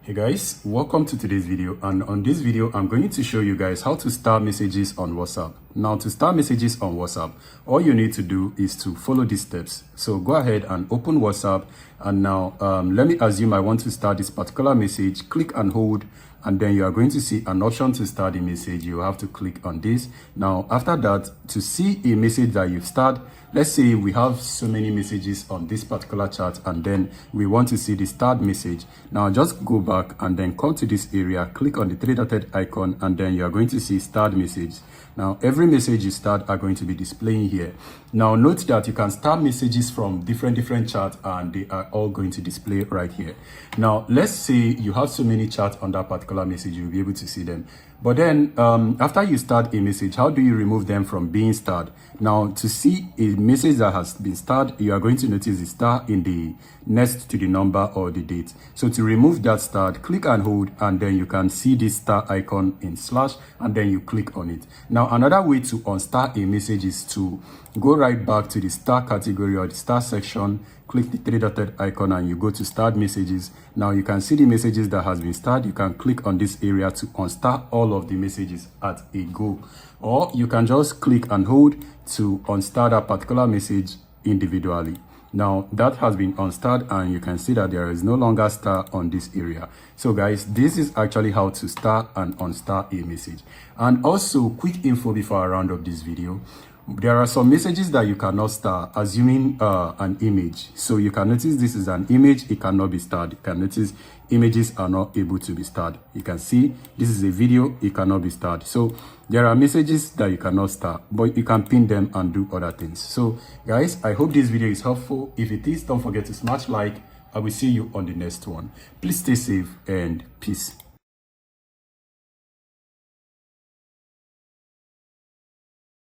Hey guys, welcome to today's video, and on this video I'm going to show you guys how to start messages on WhatsApp. Now, to start messages on WhatsApp, all you need to do is to follow these steps. So go ahead and open WhatsApp, and now let me assume I want to start this particular message. Click and hold, and then you are going to see an option to start the message. You have to click on this. Now after that, to see a message that you've started, let's say we have so many messages on this particular chat, and then we want to see the start message. Now just go back and then come to this area, click on the three-dotted icon, and then you are going to see start message. Now every message you start are going to be displaying here. Now note that you can start messages from different chats, and they are all going to display right here. Now let's say you have so many chats on that particular message, you'll be able to see them. But then after you start a message, how do you remove them from being starred? Now, to see a message that has been starred, you are going to notice the star in the next to the number or the date. So to remove that star, click and hold, and then you can see this star icon in slash, and then you click on it. Now another way to unstar a message is to go right back to the star category or the star section, click the three-dotted icon, and you go to start messages. Now you can see the messages that has been started. You can click on this area to unstar all of the messages at a go, or you can just click and hold to unstar that particular message individually. Now that has been unstarred, and you can see that there is no longer star on this area. So guys, this is actually how to start and unstar a message. And also, quick info before I round up this video. There are some messages that you cannot star, assuming an image. So you can notice this is an image, it cannot be starred. You can notice images are not able to be starred. You can see this is a video, it cannot be starred. So there are messages that you cannot star, but you can pin them and do other things. So guys, I hope this video is helpful. If it is, don't forget to smash like. I will see you on the next one. Please stay safe and peace.